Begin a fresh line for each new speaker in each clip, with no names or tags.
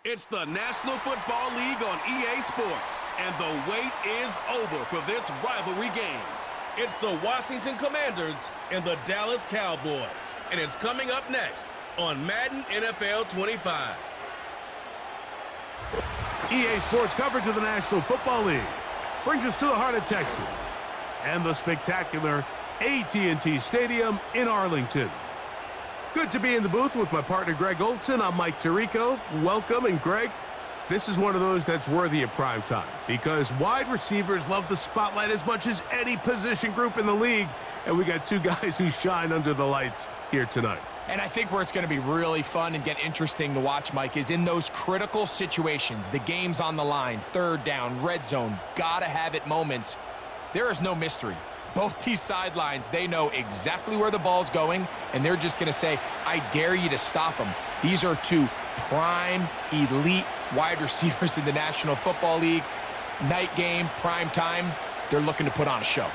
It's the National Football League on EA Sports, and the wait is over for this rivalry game. It's the Washington Commanders and the Dallas Cowboys, and it's coming up next on Madden NFL 25.
EA Sports coverage of the National Football League brings us to the heart of Texas and the spectacular AT&T Stadium in Arlington. Good to be in the booth with my partner Greg Olson. I'm Mike Tirico. Welcome, and Greg, this is one of those that's worthy of prime time because wide receivers love the spotlight as much as any position group in the league, and we got two guys who shine under the lights here tonight.
And I think where it's going to be really fun and get interesting to watch, Mike, is in those critical situations. The game's on the line, third down, red zone, gotta have it moments. There is no mystery. Both these sidelines, they know exactly where the ball's going, and they're just going to say, I dare you to stop them. These are two prime, elite wide receivers in the National Football League. Night game, prime time, they're looking to put on a show.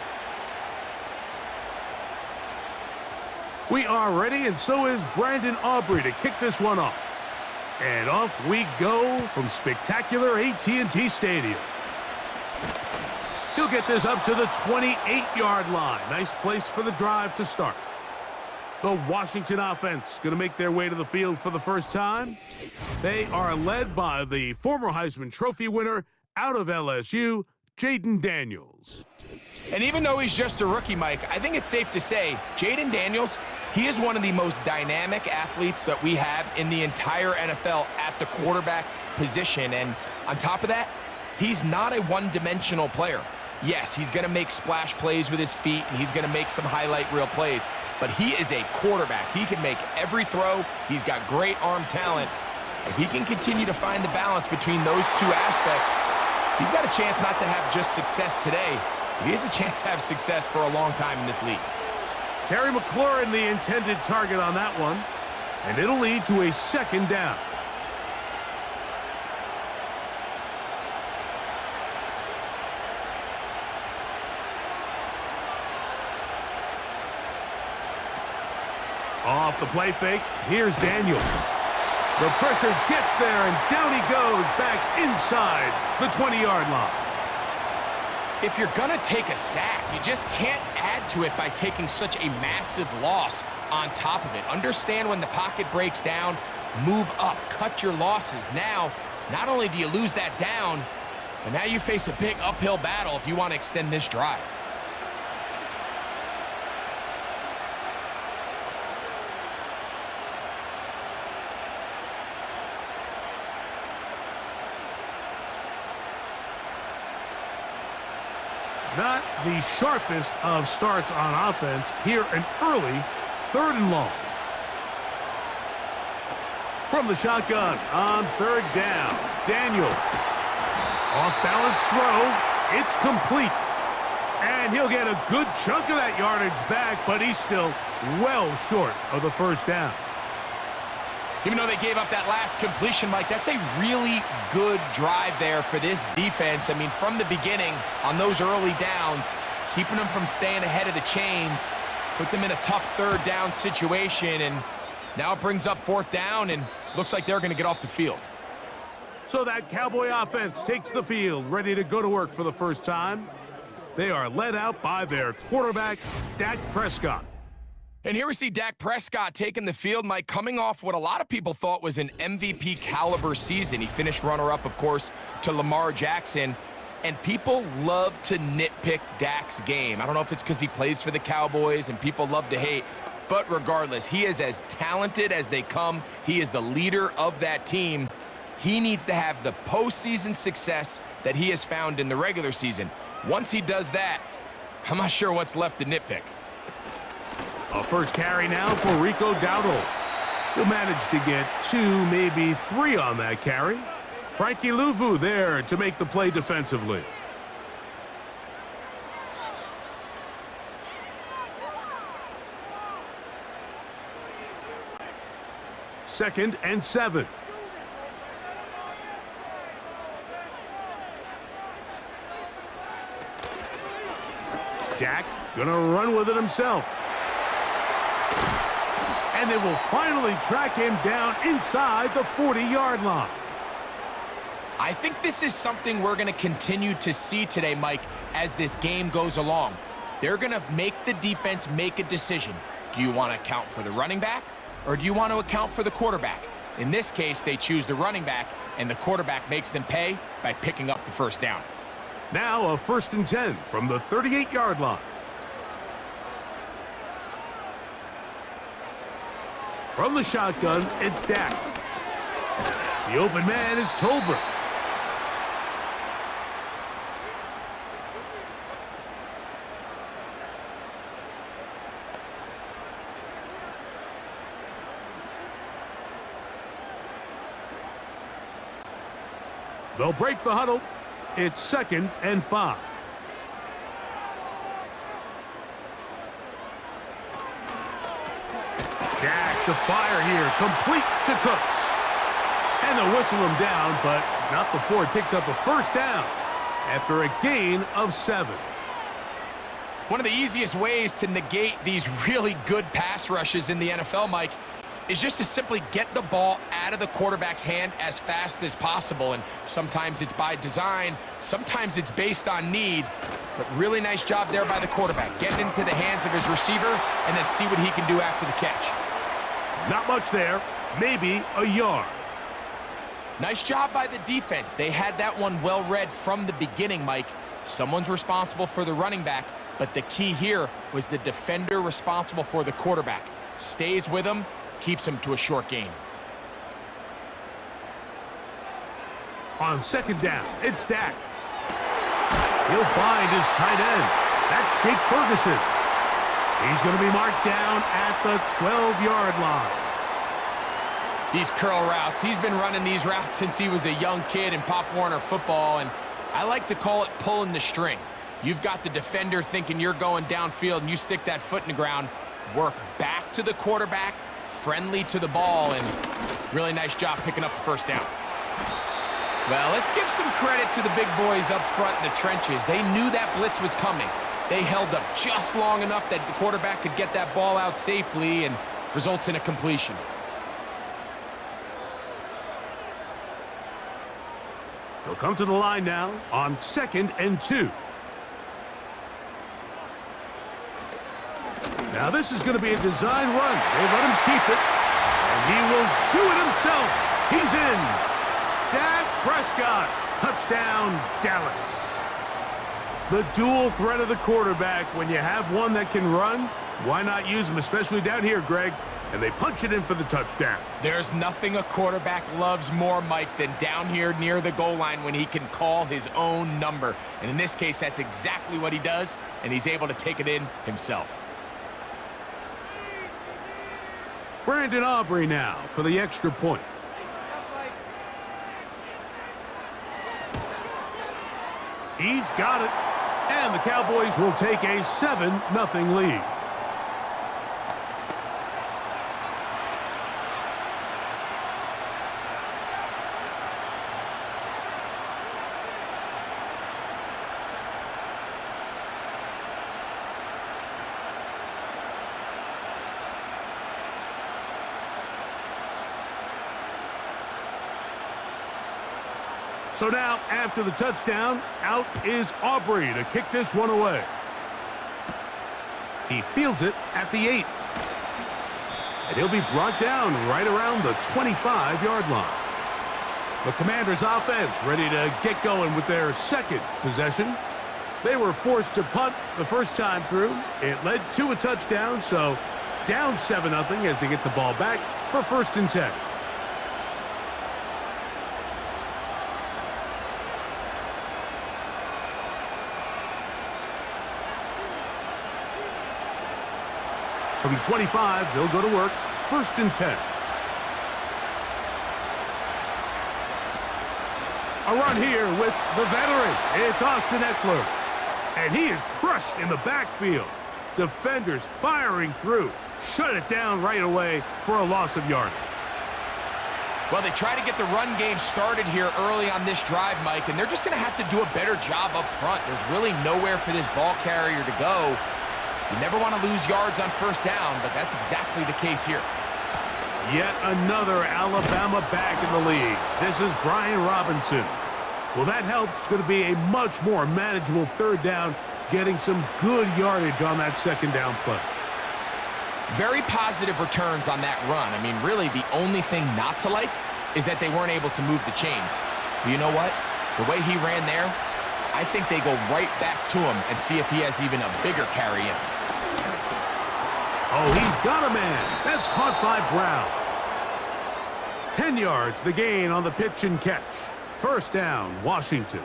We are ready, and so is Brandon Aubrey to kick this one off. And off we go from spectacular AT&T Stadium. He'll get this up to the 28-yard line. Nice place for the drive to start. The Washington offense going to make their way to the field for the first time. They are led by the former Heisman Trophy winner out of LSU, Jayden Daniels.
And even though he's just a rookie, Mike, I think it's safe to say Jayden Daniels, he is one of the most dynamic athletes that we have in the entire NFL at the quarterback position. And on top of that, he's not a one-dimensional player. Yes, he's going to make splash plays with his feet, and he's going to make some highlight reel plays. But he is a quarterback. He can make every throw. He's got great arm talent. If he can continue to find the balance between those two aspects, he's got a chance not to have just success today. He has a chance to have success for a long time in this league.
Terry McLaurin, the intended target on that one, and it'll lead to a second down. Off the play fake, here's Daniels. The pressure gets there, and down he goes back inside the 20-yard line.
If you're going to take a sack, you just can't add to it by taking such a massive loss on top of it. Understand when the pocket breaks down, move up, cut your losses. Now, not only do you lose that down, but now you face a big uphill battle if you want to extend this drive.
Not the sharpest of starts on offense. Here, an early 3rd and long. From the shotgun on 3rd down, Daniels. Off-balance throw. It's complete. And he'll get a good chunk of that yardage back, but he's still well short of the first down.
Even though they gave up that last completion, Mike, that's a really good drive there for this defense. I mean, from the beginning, on those early downs, keeping them from staying ahead of the chains, put them in a tough 3rd down situation, and now it brings up 4th down, and looks like they're going to get off the field.
So that Cowboy offense takes the field, ready to go to work for the first time. They are led out by their quarterback, Dak Prescott.
And here we see Dak Prescott taking the field, Mike, coming off what a lot of people thought was an MVP caliber season. He finished runner-up, of course, to Lamar Jackson. And people love to nitpick Dak's game. I don't know if it's because he plays for the Cowboys and people love to hate. But regardless, he is as talented as they come. He is the leader of that team. He needs to have the postseason success that he has found in the regular season. Once he does that, I'm not sure what's left to nitpick.
A first carry now for Rico Dowdle. He'll manage to get 2, maybe 3 on that carry. Frankie Louvu there to make the play defensively. Second and 7. Dak gonna run with it himself. And they will finally track him down inside the 40-yard line.
I think this is something we're going to continue to see today, Mike, as this game goes along. They're going to make the defense make a decision. Do you want to account for the running back, or do you want to account for the quarterback? In this case, they choose the running back, and the quarterback makes them pay by picking up the first down.
Now a 1st and 10 from the 38-yard line. From the shotgun, it's Dak. The open man is Tolbert. They'll break the huddle. It's 2nd and 5. Dak to fire here, complete to Cooks. And they'll whistle him down, but not before he picks up a first down after a gain of 7.
One of the easiest ways to negate these really good pass rushes in the NFL, Mike, is just to simply get the ball out of the quarterback's hand as fast as possible. And sometimes it's by design, sometimes it's based on need. But really nice job there by the quarterback, getting into the hands of his receiver and then see what he can do after the catch.
Not much there, maybe a yard.
Nice job by the defense. They had that one well read from the beginning, Mike. Someone's responsible for the running back, but the key here was the defender responsible for the quarterback. Stays with him, keeps him to a short gain.
On 2nd down, it's Dak. He'll find his tight end. That's Jake Ferguson. He's going to be marked down at the 12-yard line.
These curl routes, he's been running these routes since he was a young kid in Pop Warner football, and I like to call it pulling the string. You've got the defender thinking you're going downfield, and you stick that foot in the ground, work back to the quarterback, friendly to the ball, and really nice job picking up the first down. Well, let's give some credit to the big boys up front in the trenches. They knew that blitz was coming. They held up just long enough that the quarterback could get that ball out safely and results in a completion.
He'll come to the line now on 2nd and 2. Now this is going to be a design run. They let him keep it, and he will do it himself. He's in. Dak Prescott, touchdown, Dallas. The dual threat of the quarterback. When you have one that can run, why not use him, especially down here, Greg? And they punch it in for the touchdown.
There's nothing a quarterback loves more, Mike, than down here near the goal line when he can call his own number. And in this case, that's exactly what he does, and he's able to take it in himself.
Brandon Aubrey now for the extra point. He's got it. And the Cowboys will take a 7-0 lead. So now, after the touchdown, out is Aubrey to kick this one away. He fields it at the 8. And he'll be brought down right around the 25-yard line. The Commanders' offense ready to get going with their second possession. They were forced to punt the first time through. It led to a touchdown, so down 7-0 as they get the ball back for 1st and 10. From the 25, they'll go to work. 1st and 10. A run here with the veteran. It's Austin Eckler. And he is crushed in the backfield. Defenders firing through. Shut it down right away for a loss of yardage.
Well, they try to get the run game started here early on this drive, Mike, and they're just going to have to do a better job up front. There's really nowhere for this ball carrier to go. You never want to lose yards on 1st down, but that's exactly the case here.
Yet another Alabama back in the league. This is Brian Robinson. Well, that helps. It's going to be a much more manageable third down, getting some good yardage on that second down play.
Very positive returns on that run. I mean, really, the only thing not to like is that they weren't able to move the chains. But you know what? The way he ran there, I think they go right back to him and see if he has even a bigger carry in.
Oh, he's got a man. That's caught by Brown. 10 yards, the gain on the pitch and catch. First down, Washington.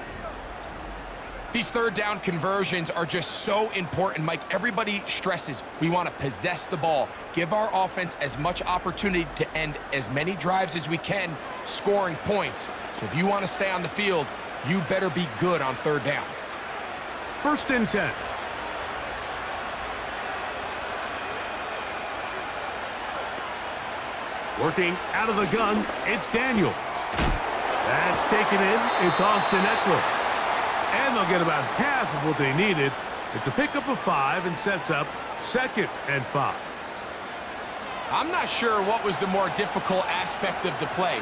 These third down conversions are just so important, Mike. Everybody stresses we want to possess the ball, give our offense as much opportunity to end as many drives as we can, scoring points. So if you want to stay on the field, you better be good on third down.
First and 10. Working out of the gun, it's Daniels. That's taken in. It's Austin Eckler. And they'll get about half of what they needed. It's a pickup of 5 and sets up 2nd and 5.
I'm not sure what was the more difficult aspect of the play,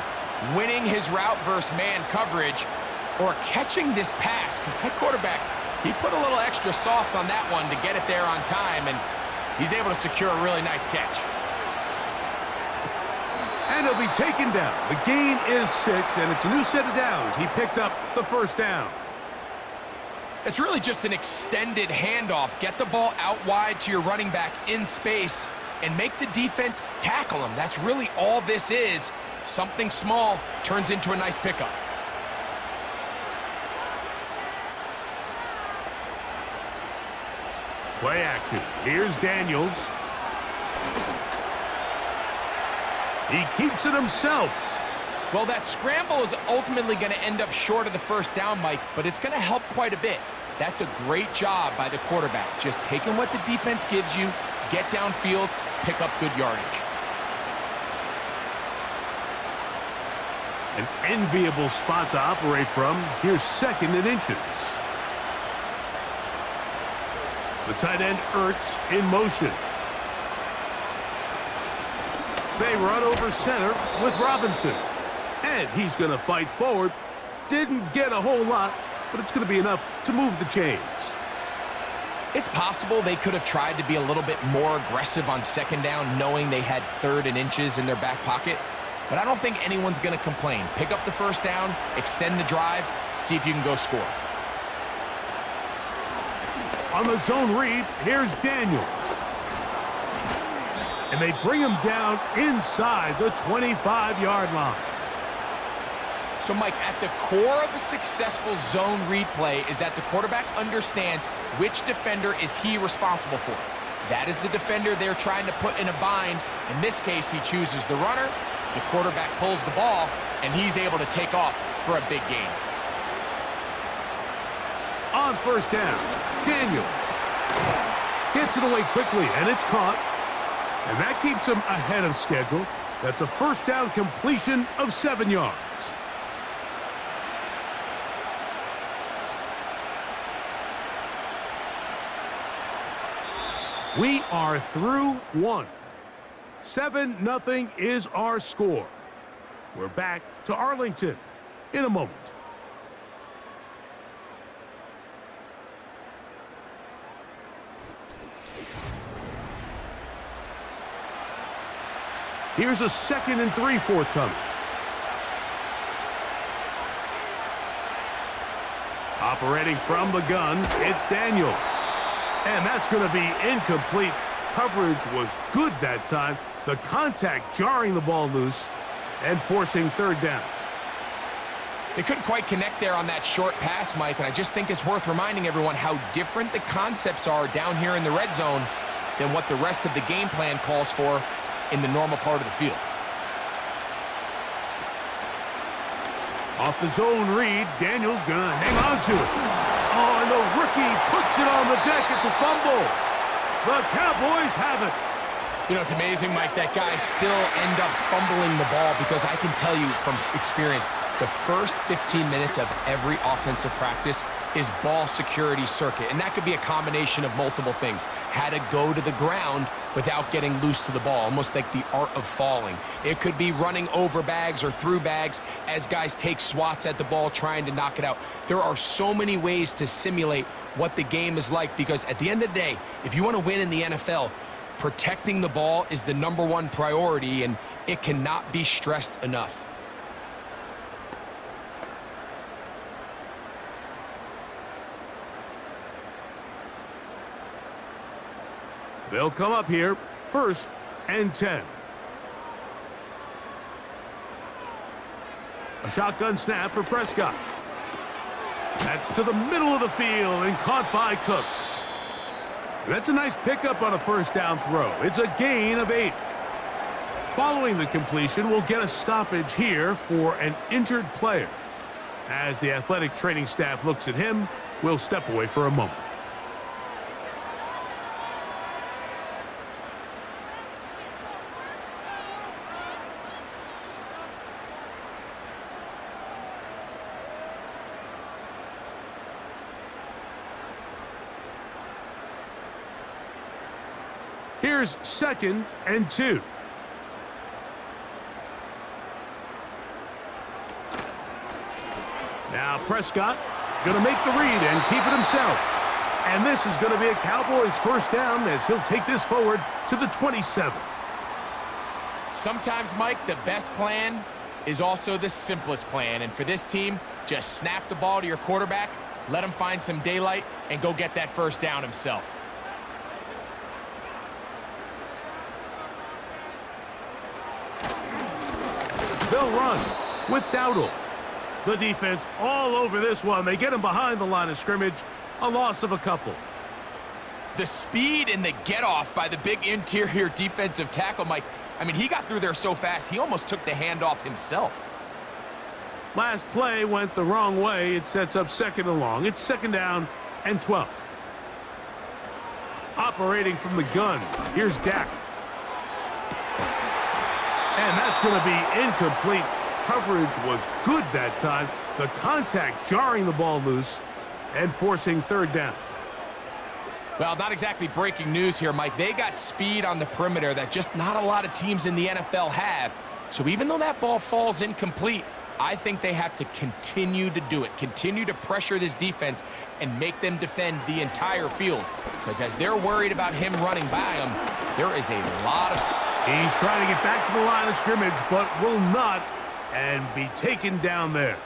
winning his route versus man coverage or catching this pass, because that quarterback, he put a little extra sauce on that one to get it there on time, and he's able to secure a really nice catch.
And he'll be taken down. The gain is 6, and it's a new set of downs. He picked up the first down.
It's really just an extended handoff. Get the ball out wide to your running back in space and make the defense tackle him. That's really all this is. Something small turns into a nice pickup.
Play action. Here's Daniels. He keeps it himself.
Well, that scramble is ultimately going to end up short of the first down, Mike, but it's going to help quite a bit. That's a great job by the quarterback. Just taking what the defense gives you, get downfield, pick up good yardage.
An enviable spot to operate from. Here's 2nd and inches. The tight end Ertz in motion. They run over center with Robinson. And he's going to fight forward. Didn't get a whole lot, but it's going to be enough to move the chains.
It's possible they could have tried to be a little bit more aggressive on second down, knowing they had 3rd and inches in their back pocket. But I don't think anyone's going to complain. Pick up the first down, extend the drive, see if you can go score.
On the zone read, here's Daniels. And they bring him down inside the 25-yard line.
So, Mike, at the core of a successful zone read play is that the quarterback understands which defender is he responsible for. That is the defender they're trying to put in a bind. In this case, he chooses the runner. The quarterback pulls the ball, and he's able to take off for a big gain.
On first down, Daniels gets it away quickly, and it's caught. And that keeps him ahead of schedule. That's a first down completion of 7 yards. We are through 1. 7-0 is our score. We're back to Arlington in a moment. Here's a 2nd and 3 forthcoming. Operating from the gun, it's Daniels. And that's going to be incomplete. Coverage was good that time. The contact jarring the ball loose and forcing 3rd down.
They couldn't quite connect there on that short pass, Mike, and I just think it's worth reminding everyone how different the concepts are down here in the red zone than what the rest of the game plan calls for in the normal part of the field.
Off the zone read, Daniels gonna hang on to it. Oh, and the rookie puts it on the deck. It's a fumble. The Cowboys have it.
You know, it's amazing, Mike, that guys still end up fumbling the ball because I can tell you from experience, the first 15 minutes of every offensive practice is ball security circuit, and that could be a combination of multiple things. How to go to the ground without getting loose to the ball, almost like the art of falling. It could be running over bags or through bags as guys take swats at the ball trying to knock it out. There are so many ways to simulate what the game is like, because at the end of the day, if you want to win in the NFL, protecting the ball is the #1 priority, and it cannot be stressed enough.
They'll come up here, 1st and 10. A shotgun snap for Prescott. That's to the middle of the field and caught by Cooks. That's a nice pickup on a 1st down throw. It's a gain of 8. Following the completion, we'll get a stoppage here for an injured player. As the athletic training staff looks at him, we'll step away for a moment. Here's 2nd and 2. Now Prescott going to make the read and keep it himself. And this is going to be a Cowboys 1st down as he'll take this forward to the 27.
Sometimes, Mike, the best plan is also the simplest plan. And for this team, just snap the ball to your quarterback, let him find some daylight, and go get that 1st down himself.
They'll run with Dowdle. The defense all over this one. They get him behind the line of scrimmage. A loss of a couple.
The speed and the get-off by the big interior defensive tackle, Mike. I mean, he got through there so fast, he almost took the handoff himself.
Last play went the wrong way. It sets up 2nd and long. It's 2nd down and 12. Operating from the gun, here's Dak. And that's going to be incomplete. Coverage was good that time. The contact jarring the ball loose and forcing 3rd down.
Well, not exactly breaking news here, Mike. They got speed on the perimeter that just not a lot of teams in the NFL have. So even though that ball falls incomplete, I think they have to continue to do it, continue to pressure this defense and make them defend the entire field. Because as they're worried about him running by them, there is a lot of...
He's trying to get back to the line of scrimmage, but will not, and be taken down there.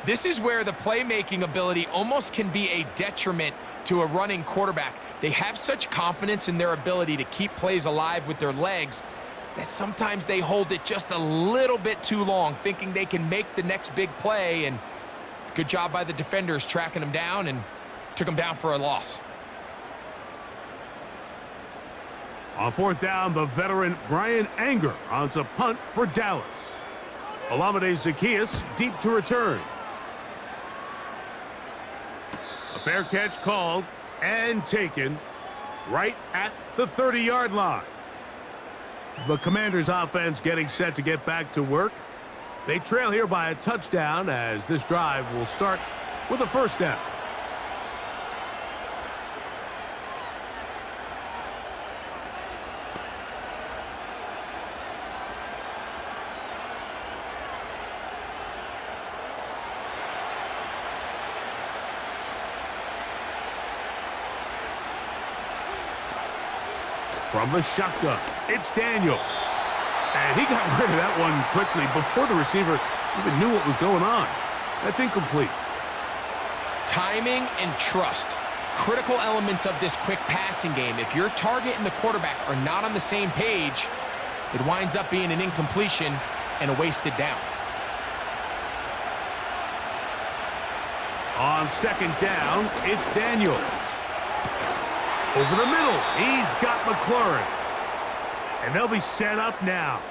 This is where the playmaking ability almost can be a detriment to a running quarterback. They have such confidence in their ability to keep plays alive with their legs that sometimes they hold it just a little bit too long, thinking they can make the next big play, and good job by the defenders tracking them down and took them down for a loss.
On 4th down, the veteran Brian Anger on a punt for Dallas. Olamide Zaccheaus deep to return. A fair catch called and taken right at the 30-yard line. The Commanders' offense getting set to get back to work. They trail here by a touchdown as this drive will start with a 1st down. From the shotgun, it's Daniels. And he got rid of that one quickly before the receiver even knew what was going on. That's incomplete.
Timing and trust, critical elements of this quick passing game. If your target and the quarterback are not on the same page, it winds up being an incompletion and a wasted down.
On 2nd down, it's Daniels. Over the middle, he's got McLaurin. And they'll be set up now.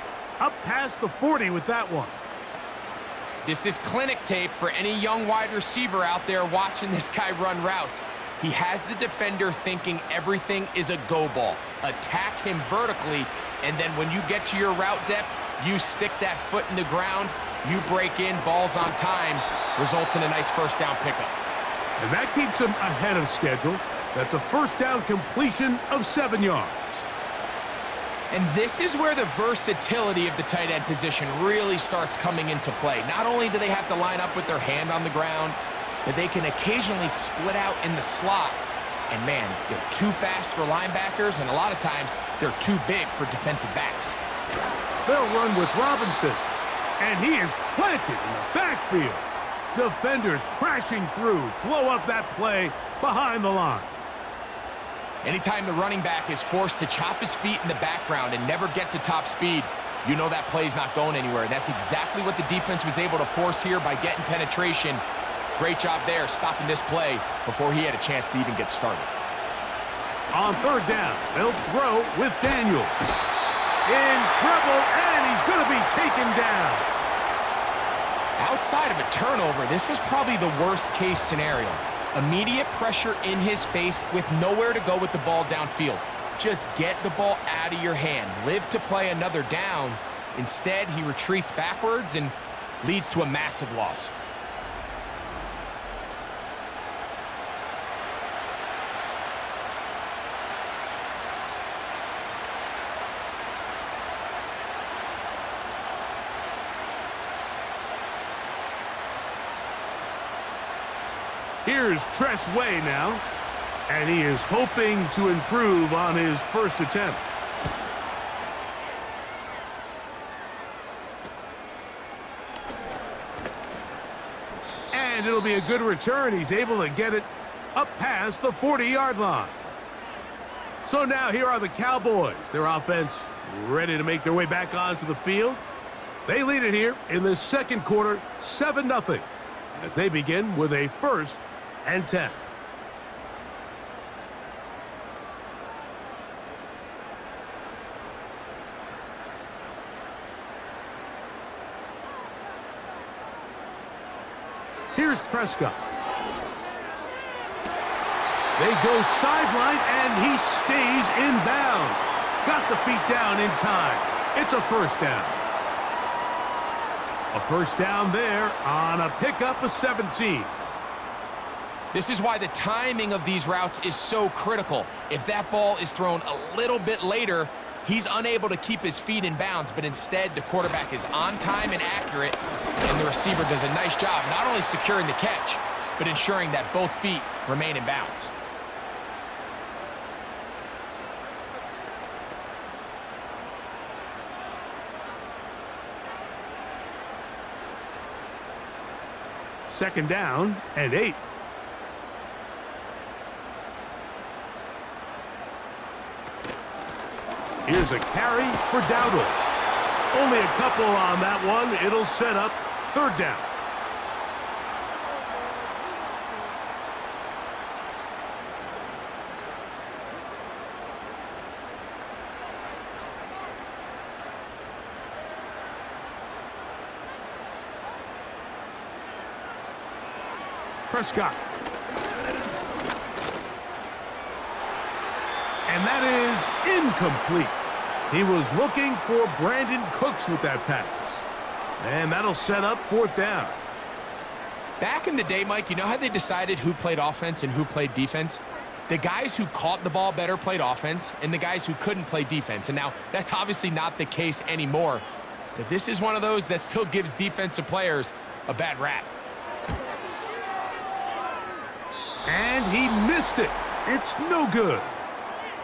Up past the 40 with that one.
This is clinic tape for any young wide receiver out there watching this guy run routes. He has the defender thinking everything is a go ball. Attack him vertically, and then when you get to your route depth, you stick that foot in the ground You break in, balls on time, results in a nice first down pickup.
And that keeps him ahead of schedule. That's a first down completion of 7 yards.
And this is where the versatility of the tight end position really starts coming into play. Not only do they have to line up with their hand on the ground, but they can occasionally split out in the slot. And man, they're too fast for linebackers, and a lot of times they're too big for defensive backs.
They'll run with Robinson, and he is planted in the backfield. Defenders crashing through, blow up that play behind the line.
Anytime the running back is forced to chop his feet in the background and never get to top speed, you know that play's not going anywhere. That's exactly what the defense was able to force here by getting penetration. Great job there, stopping this play before he had a chance to even get started.
On third down, they'll throw with Daniels. In trouble, and he's going to be taken down.
Outside of a turnover, this was probably the worst-case scenario. Immediate pressure in his face with nowhere to go with the ball downfield. Just get the ball out of your hand. Live to play another down. Instead, he retreats backwards and leads to a massive loss.
Here's Tress Way now, and he is hoping to improve on his first attempt. And it'll be a good return. He's able to get it up past the 40-yard line. So now here are the Cowboys. Their offense ready to make their way back onto the field. They lead it here in the second quarter, 7-0, as they begin with a 1st and 10. Here's Prescott. They go sideline, and he stays in bounds. Got the feet down in time. It's a first down. A first down there on a pickup of 17.
This is why the timing of these routes is so critical. If that ball is thrown a little bit later, he's unable to keep his feet in bounds, but instead the quarterback is on time and accurate, and the receiver does a nice job not only securing the catch, but ensuring that both feet remain in bounds.
Second down and 8. Here's a carry for Dowdle. Only a couple on that one. It'll set up third down. Prescott. And that is incomplete. He was looking for Brandon Cooks with that pass. And that'll set up fourth down.
Back in the day, Mike, you know how they decided who played offense and who played defense? The guys who caught the ball better played offense, and the guys who couldn't play defense. And now that's obviously not the case anymore. But this is one of those that still gives defensive players a bad rap.
And he missed it. It's no good.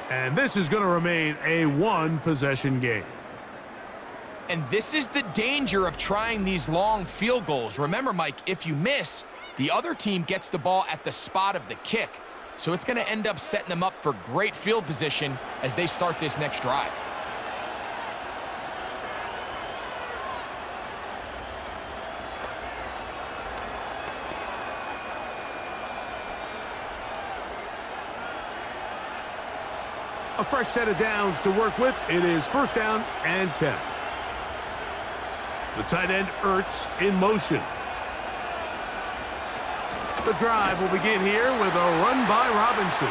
And this is going to remain a one-possession game.
And this is the danger of trying these long field goals. Remember, Mike, if you miss, the other team gets the ball at the spot of the kick. So it's going to end up setting them up for great field position as they start this next drive.
A fresh set of downs to work with. It is first down and 10. The tight end Ertz in motion. The drive will begin here with a run by Robinson.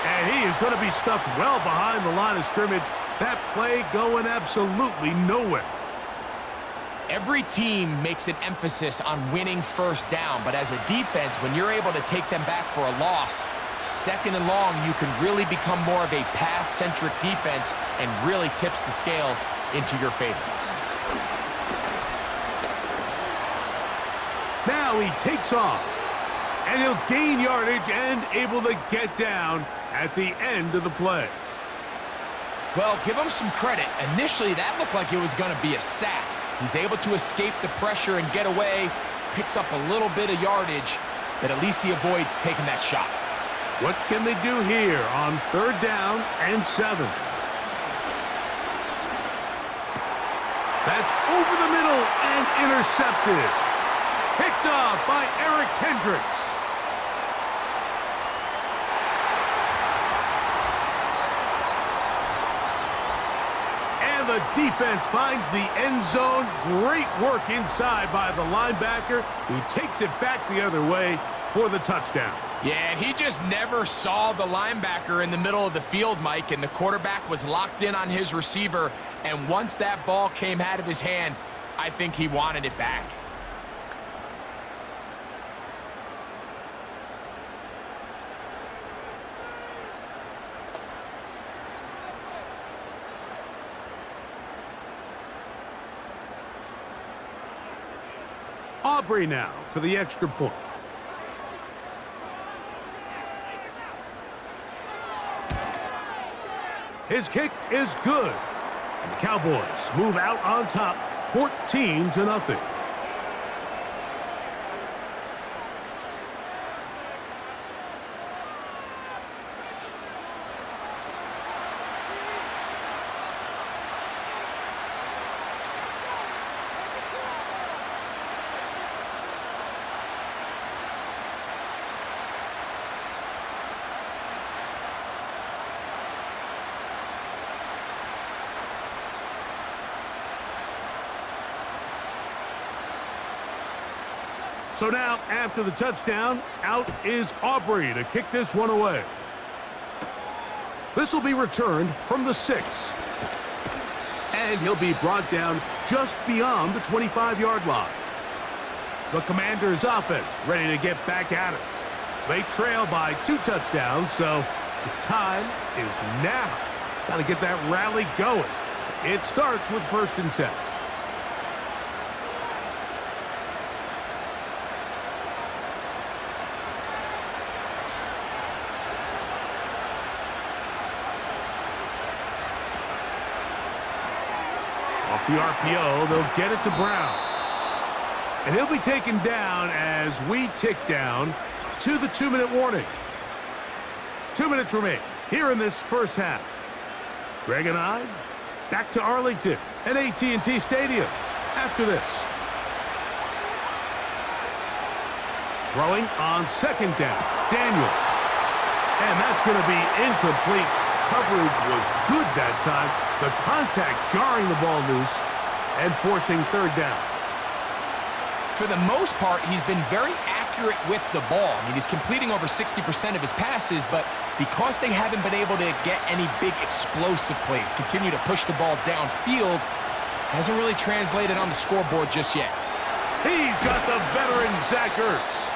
And he is going to be stuffed well behind the line of scrimmage. That play going absolutely nowhere.
Every team makes an emphasis on winning first down, but as a defense, when you're able to take them back for a loss, second and long, you can really become more of a pass-centric defense and really tips the scales into your favor.
Now he takes off, and he'll gain yardage and able to get down at the end of the play.
Well, give him some credit. Initially, that looked like it was going to be a sack. He's able to escape the pressure and get away, picks up a little bit of yardage, but at least he avoids taking that shot.
What can they do here on 3rd down and 7? That's over the middle and intercepted. Picked off by Eric Hendricks. And the defense finds the end zone. Great work inside by the linebacker, who takes it back the other way for the touchdown.
Yeah, and he just never saw the linebacker in the middle of the field, Mike, and the quarterback was locked in on his receiver, and once that ball came out of his hand, I think he wanted it back.
Aubrey now for the extra point. His kick is good. And the Cowboys move out on top, 14-0. So now, after the touchdown, out is Aubrey to kick this one away. This will be returned from the 6. And he'll be brought down just beyond the 25-yard line. The Commanders' offense ready to get back at it. They trail by 2 touchdowns, so the time is now. Got to get that rally going. It starts with 1st and 10. Off the RPO, they'll get it to Brown. And he'll be taken down as we tick down to the 2-minute warning. 2 minutes remain here in this first half. Greg and I back to Arlington at AT&T Stadium after this. Throwing on 2nd down, Daniels. And that's going to be incomplete. Coverage was good that time. The contact jarring the ball loose and forcing 3rd down.
For the most part, he's been very accurate with the ball. I mean, he's completing over 60% of his passes, but because they haven't been able to get any big explosive plays, continue to push the ball downfield, hasn't really translated on the scoreboard just yet.
He's got the veteran Zach Ertz.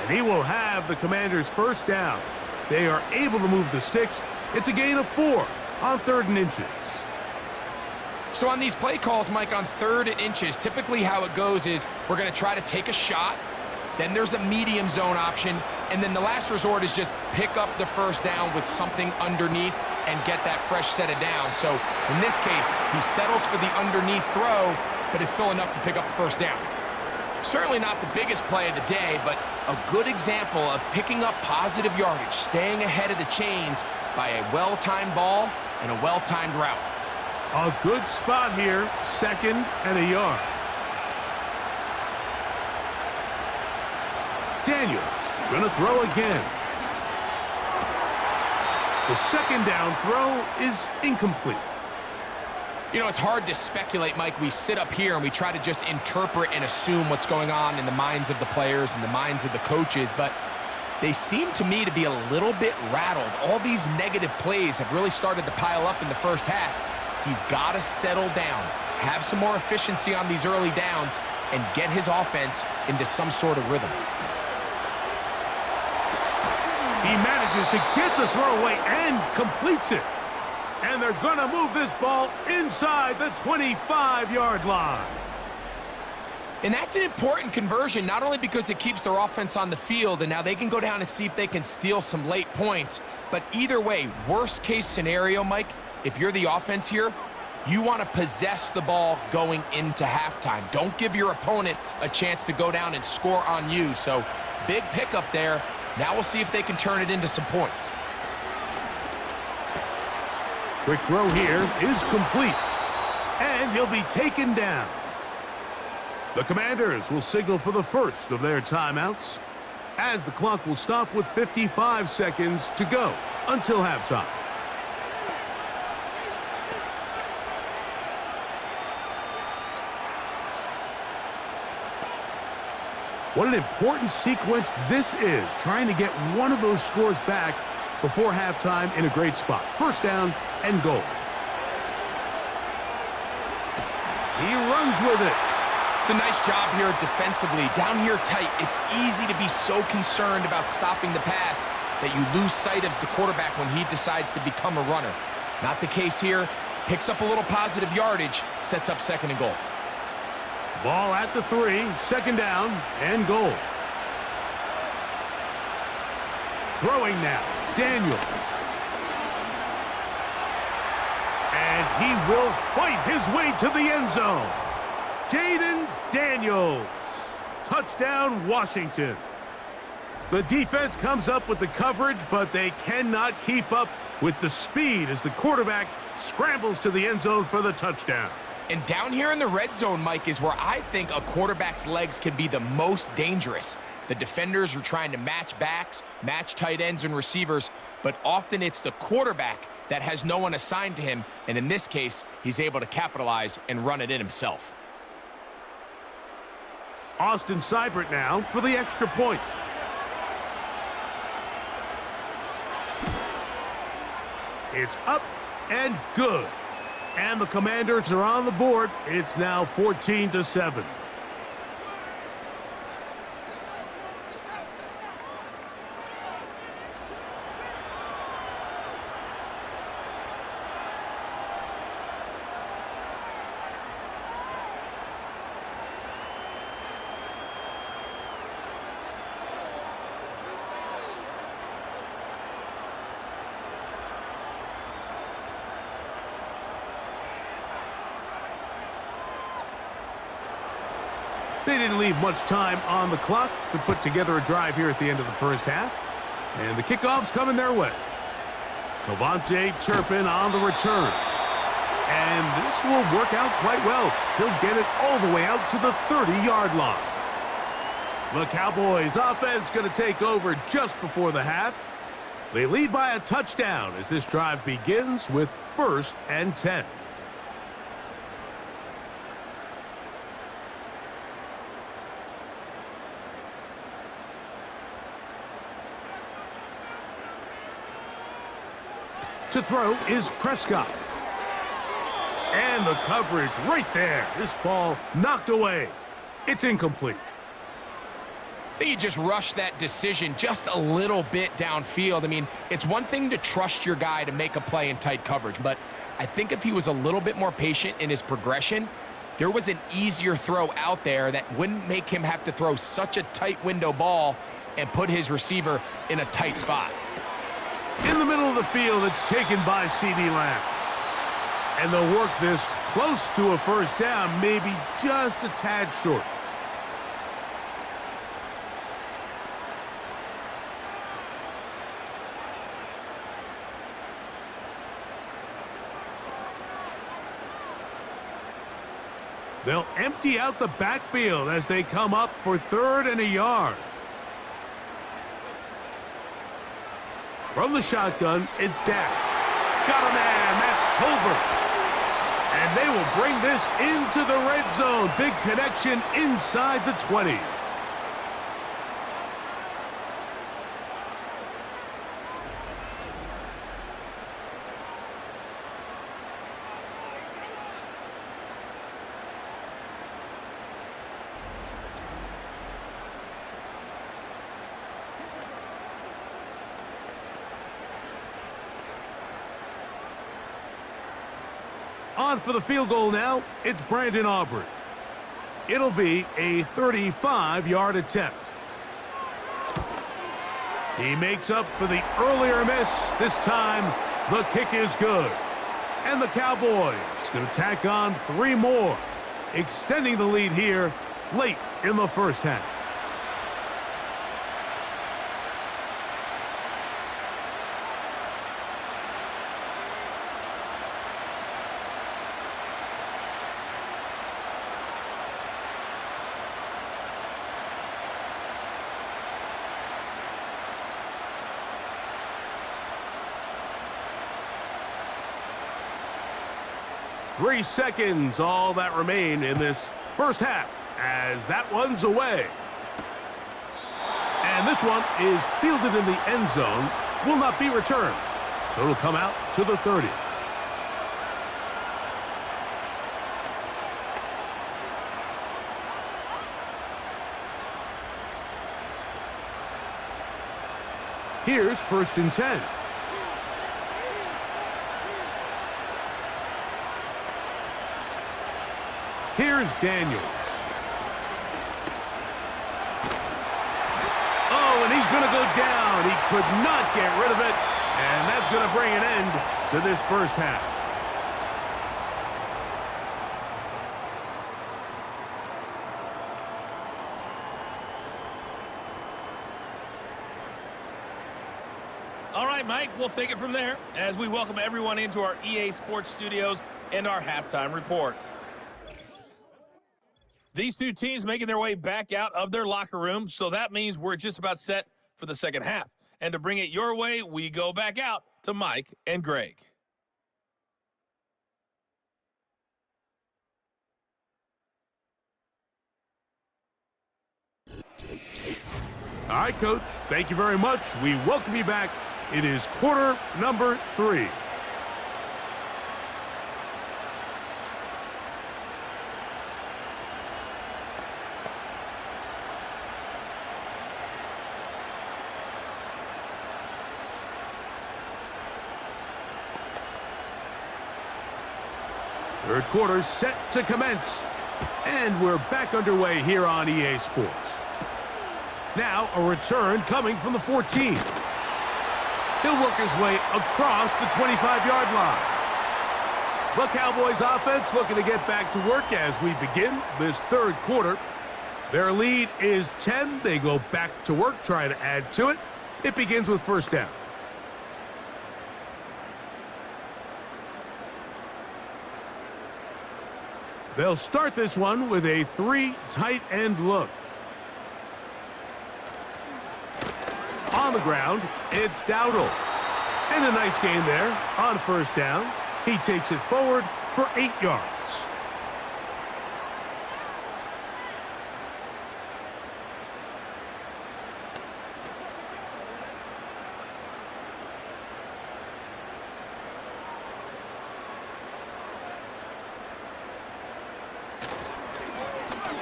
And he will have the Commanders' 1st down. They are able to move the sticks. It's a gain of 4 on 3rd and inches.
So on these play calls, Mike, on 3rd and inches, typically how it goes is we're going to try to take a shot, then there's a medium zone option, and then the last resort is just pick up the 1st down with something underneath and get that fresh set of down. So in this case, he settles for the underneath throw, but it's still enough to pick up the 1st down. Certainly not the biggest play of the day, but a good example of picking up positive yardage, staying ahead of the chains by a well-timed ball and a well-timed route.
A good spot here, 2nd and a yard. Daniels gonna throw again. The 2nd down throw is incomplete.
You know, it's hard to speculate, Mike. We sit up here and we try to just interpret and assume what's going on in the minds of the players and the minds of the coaches, but they seem to me to be a little bit rattled. All these negative plays have really started to pile up in the first half. He's got to settle down, have some more efficiency on these early downs, and get his offense into some sort of rhythm.
He manages to get the throw away and completes it. And they're going to move this ball inside the 25-yard line.
And that's an important conversion, not only because it keeps their offense on the field, and now they can go down and see if they can steal some late points, but either way, worst case scenario, Mike, if you're the offense here, you want to possess the ball going into halftime. Don't give your opponent a chance to go down and score on you. So big pickup there. Now we'll see if they can turn it into some points.
Quick throw here is complete. And he'll be taken down. The Commanders will signal for the first of their timeouts, as the clock will stop with 55 seconds to go until halftime. What an important sequence this is, trying to get one of those scores back before halftime in a great spot. First down and goal. He runs with it.
It's a nice job here defensively. Down here tight, it's easy to be so concerned about stopping the pass that you lose sight of the quarterback when he decides to become a runner. Not the case here. Picks up a little positive yardage, sets up second and goal.
Ball at the 3, second down and goal. Throwing now, Daniels. And he will fight his way to the end zone. Jaden Daniels. Touchdown, Washington. The defense comes up with the coverage, but they cannot keep up with the speed as the quarterback scrambles to the end zone for the touchdown.
And down here in the red zone, Mike, is where I think a quarterback's legs can be the most dangerous. The defenders are trying to match backs, match tight ends and receivers, but often it's the quarterback that has no one assigned to him, and in this case, he's able to capitalize and run it in himself.
Austin Seibert now for the extra point. It's up and good. And the Commanders are on the board. It's now 14-7. They didn't leave much time on the clock to put together a drive here at the end of the first half. And the kickoff's coming their way. Covante Turpin on the return. And this will work out quite well. He'll get it all the way out to the 30-yard line. The Cowboys offense going to take over just before the half. They lead by a touchdown as this drive begins with 1st and 10. To throw is Prescott. And the coverage right there. This ball knocked away. It's incomplete.
I think you just rushed that decision just a little bit downfield. I mean, it's one thing to trust your guy to make a play in tight coverage, but I think if he was a little bit more patient in his progression, there was an easier throw out there that wouldn't make him have to throw such a tight window ball and put his receiver in a tight spot.
In the middle of the field, it's taken by C.D. Lamb. And they'll work this close to a first down, maybe just a tad short. They'll empty out the backfield as they come up for 3rd and a yard. From the shotgun, it's Dak. Got a man, that's Tolbert. And they will bring this into the red zone. Big connection inside the 20. On for the field goal now, it's Brandon Aubrey. It'll be a 35-yard attempt. He makes up for the earlier miss. This time, the kick is good. And the Cowboys going to tack on 3 more, extending the lead here late in the first half. Three seconds, all that remain in this first half, as that one's away. And this one is fielded in the end zone, will not be returned. So it'll come out to the 30. Here's 1st and 10. Here's Daniels. Oh, and he's going to go down. He could not get rid of it, and that's going to bring an end to this first half.
All right, Mike, we'll take it from there as we welcome everyone into our EA Sports Studios and our halftime report. These two teams making their way back out of their locker room, so that means we're just about set for the second half. And to bring it your way, we go back out to Mike and Greg.
All right, Coach, thank you very much. We welcome you back. It is quarter number 3. Third quarter set to commence. And we're back underway here on EA Sports. Now a return coming from the 14. He'll work his way across the 25-yard line. The Cowboys offense looking to get back to work as we begin this third quarter. Their lead is 10. They go back to work, trying to add to it. It begins with first down. They'll start this one with a 3 tight end look. On the ground, it's Dowdle. And a nice gain there on first down. He takes it forward for 8 yards.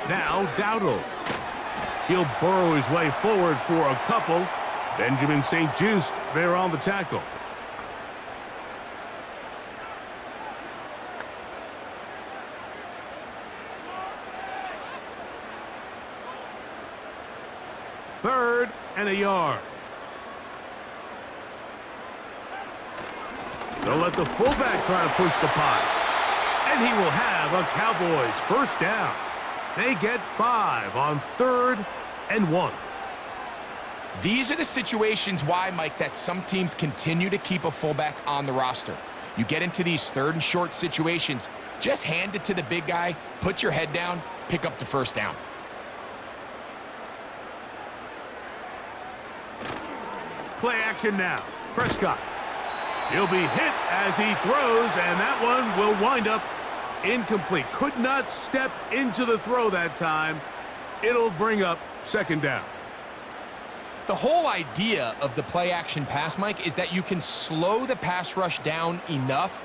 Now Dowdle. He'll burrow his way forward for a couple. Benjamin St. Just there on the tackle. Third and a yard. They'll let the fullback try to push the pot. And he will have a Cowboys first down. They get 5 on 3rd and 1.
These are the situations why, Mike, that some teams continue to keep a fullback on the roster. You get into these 3rd and short situations, just hand it to the big guy, put your head down, pick up the first down.
Play action now. Prescott. He'll be hit as he throws, and that one will wind up incomplete. Could not step into the throw that time. It'll bring up second down.
The whole idea of the play action pass, Mike, is that you can slow the pass rush down enough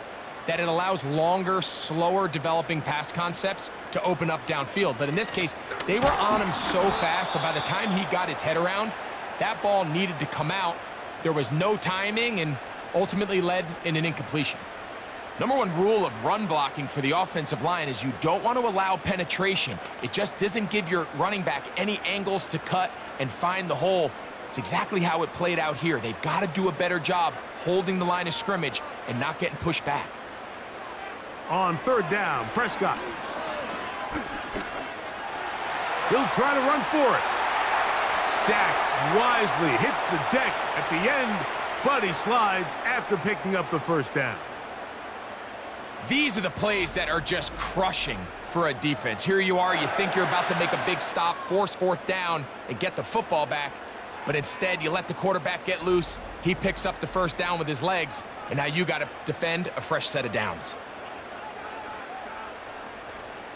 that it allows longer, slower developing pass concepts to open up downfield. But in this case, they were on him so fast that by the time he got his head around, that ball needed to come out. There was no timing and ultimately led in an incompletion. Number one rule of run blocking for the offensive line is you don't want to allow penetration. It just doesn't give your running back any angles to cut and find the hole. It's exactly how it played out here. They've got to do a better job holding the line of scrimmage and not getting pushed back.
On third down, Prescott. He'll try to run for it. Dak wisely hits the deck at the end, but he slides after picking up the first down.
These are the plays that are just crushing for a defense. Here you are, you think you're about to make a big stop, force fourth down, and get the football back, but instead you let the quarterback get loose. He picks up the first down with his legs, and now you got to defend a fresh set of downs.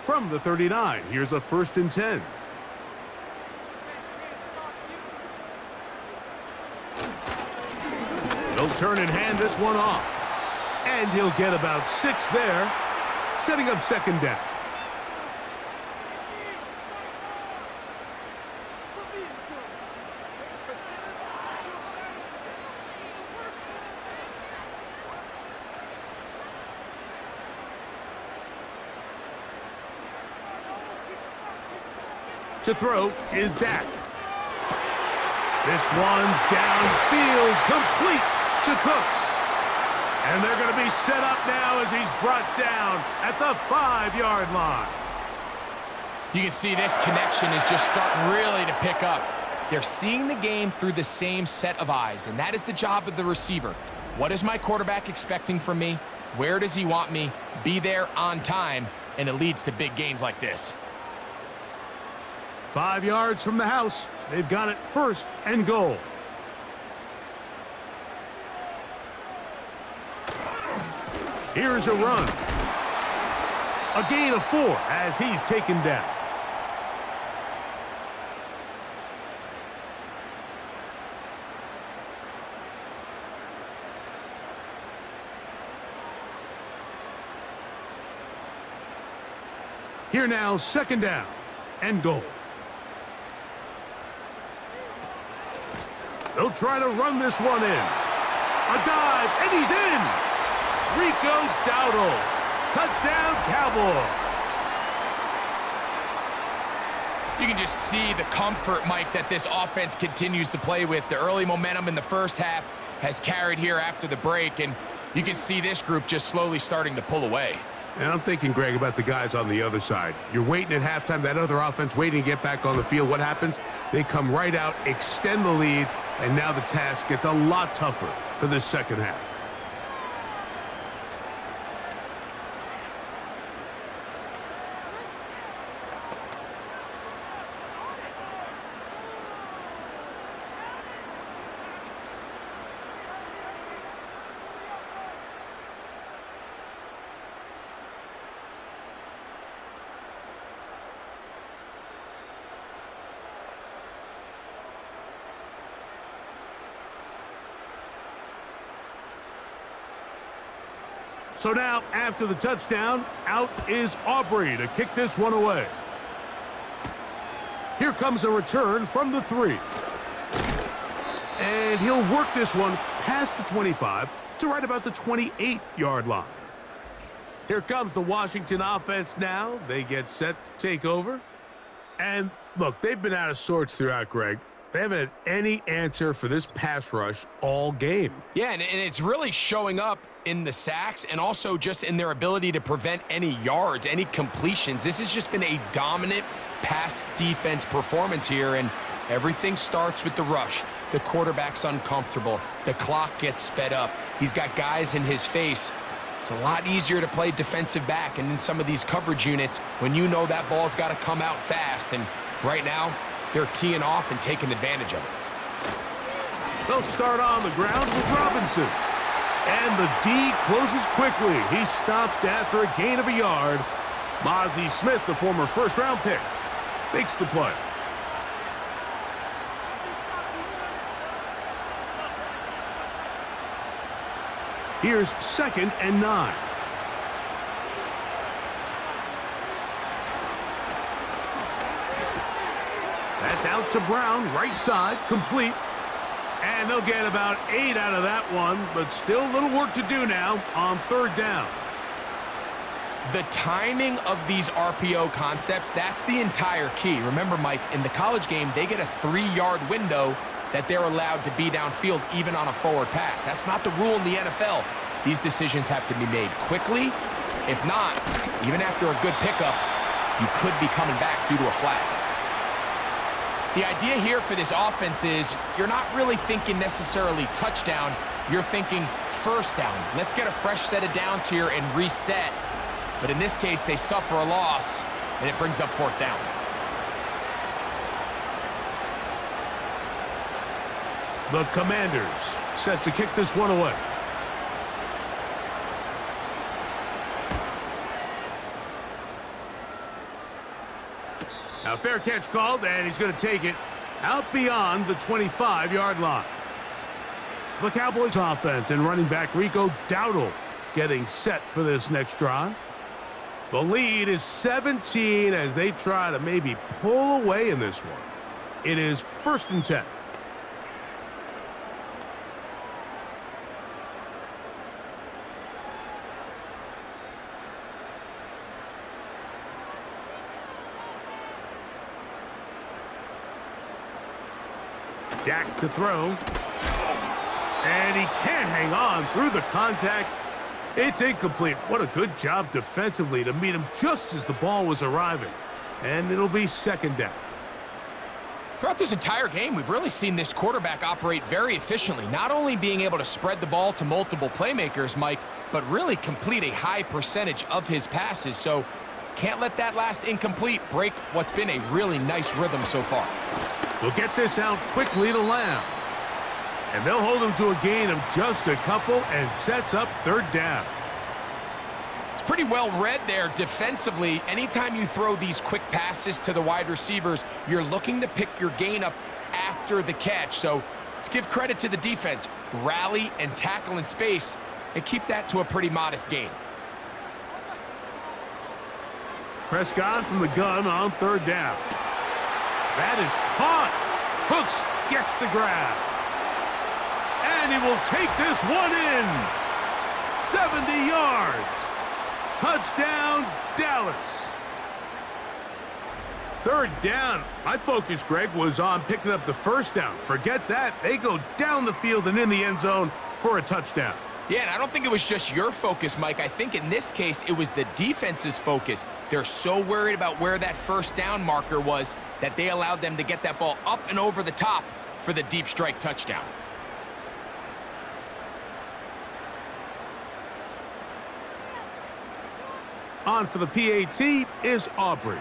From the 39, here's a 1st and 10. He'll turn and hand this one off. And he'll get about 6 there, setting up 2nd down. To throw is Dak. This one downfield, complete to Cooks. And they're going to be set up now as he's brought down at the 5-yard line.
You can see this connection is just starting really to pick up. They're seeing the game through the same set of eyes, and that is the job of the receiver. What is my quarterback expecting from me? Where does he want me? Be there on time, and it leads to big gains like this.
5 yards from the house. They've got it 1st and goal. Here's a run. A gain of 4 as he's taken down. Here now, 2nd down and goal. They'll try to run this one in. A dive, and he's in! Rico Dowdle. Touchdown, Cowboys.
You can just see the comfort, Mike, that this offense continues to play with. The early momentum in the first half has carried here after the break, and you can see this group just slowly starting to pull away.
And I'm thinking, Greg, about the guys on the other side. You're waiting at halftime, that other offense waiting to get back on the field. What happens? They come right out, extend the lead, and now the task gets a lot tougher for this second half. So now, after the touchdown, out is Aubrey to kick this one away. Here comes a return from the 3. And he'll work this one past the 25 to right about the 28-yard line. Here comes the Washington offense now. They get set to take over. And look, they've been out of sorts throughout, Greg. They haven't had any answer for this pass rush all game.
Yeah, and it's really showing up in the sacks and also just in their ability to prevent any yards, any completions. This has just been a dominant pass defense performance here, and everything starts with the rush. The quarterback's uncomfortable. The clock gets sped up. He's got guys in his face. It's a lot easier to play defensive back and in some of these coverage units when you know that ball's got to come out fast, and right now they're teeing off and taking advantage of it.
They'll start on the ground with Robinson. And the D closes quickly. He's stopped after a gain of a yard. Mozzie Smith, the former first-round pick, makes the play. Here's 2nd and 9. That's out to Brown, right side, complete. And they'll get about 8 out of that one, but still a little work to do now on 3rd down.
The timing of these RPO concepts, that's the entire key. Remember, Mike, in the college game, they get a 3-yard window that they're allowed to be downfield even on a forward pass. That's not the rule in the NFL. These decisions have to be made quickly. If not, even after a good pickup, you could be coming back due to a flag. The idea here for this offense is you're not really thinking necessarily touchdown. You're thinking first down. Let's get a fresh set of downs here and reset. But in this case, they suffer a loss, and it brings up 4th down.
The Commanders set to kick this one away. Now, fair catch called, and he's going to take it out beyond the 25-yard line. The Cowboys offense and running back Rico Dowdle getting set for this next drive. The lead is 17 as they try to maybe pull away in this one. It is 1st and 10. Dak to throw. And he can't hang on through the contact. It's incomplete. What a good job defensively to meet him just as the ball was arriving. And it'll be 2nd down.
Throughout this entire game, we've really seen this quarterback operate very efficiently, not only being able to spread the ball to multiple playmakers, Mike, but really complete a high percentage of his passes. So can't let that last incomplete break what's been a really nice rhythm so far.
We'll get this out quickly to Lamb. And they'll hold him to a gain of just a couple and sets up 3rd down.
It's pretty well read there defensively. Anytime you throw these quick passes to the wide receivers, you're looking to pick your gain up after the catch. So let's give credit to the defense. Rally and tackle in space and keep that to a pretty modest gain.
Prescott from the gun on 3rd down. That is caught. Hooks gets the grab. And he will take this one in. 70 yards. Touchdown, Dallas. 3rd down. My focus, Greg, was on picking up the 1st down. Forget that. They go down the field and in the end zone for a touchdown.
Yeah, and I don't think it was just your focus, Mike. I think in this case, it was the defense's focus. They're so worried about where that 1st down marker was that they allowed them to get that ball up and over the top for the deep strike touchdown.
On for the PAT is Aubrey.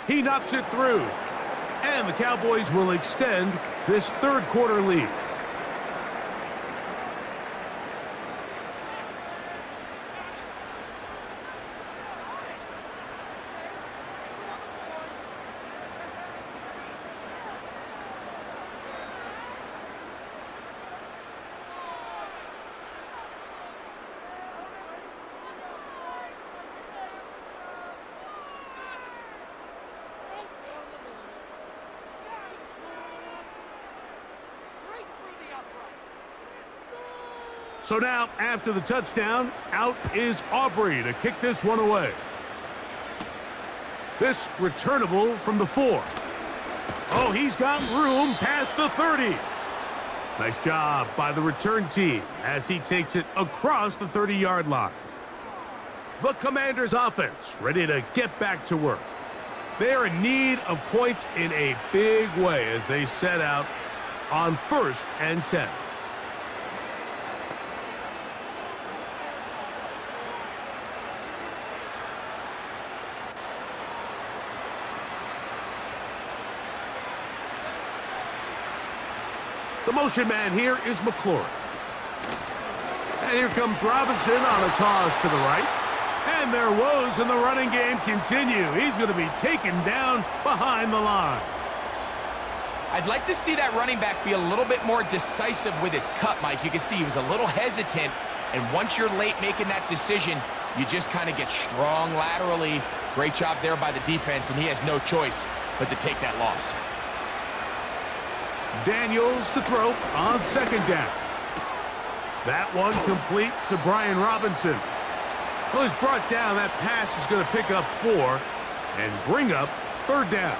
He knocks it through. And the Cowboys will extend this 3rd quarter lead. So now, after the touchdown, out is Aubrey to kick this one away. This returnable from the 4. Oh, he's got room past the 30. Nice job by the return team as he takes it across the 30-yard line. The Commanders' offense ready to get back to work. They are in need of points in a big way as they set out on 1st and 10. The motion man here is McLaurin. And here comes Robinson on a toss to the right. And their woes in the running game continue. He's going to be taken down behind the line.
I'd like to see that running back be a little bit more decisive with his cut, Mike. You can see he was a little hesitant. And once you're late making that decision, you just kind of get strong laterally. Great job there by the defense, and he has no choice but to take that loss.
Daniels to throw on 2nd down. That one complete to Brian Robinson. Well, he's brought down. That pass is going to pick up 4 and bring up 3rd down.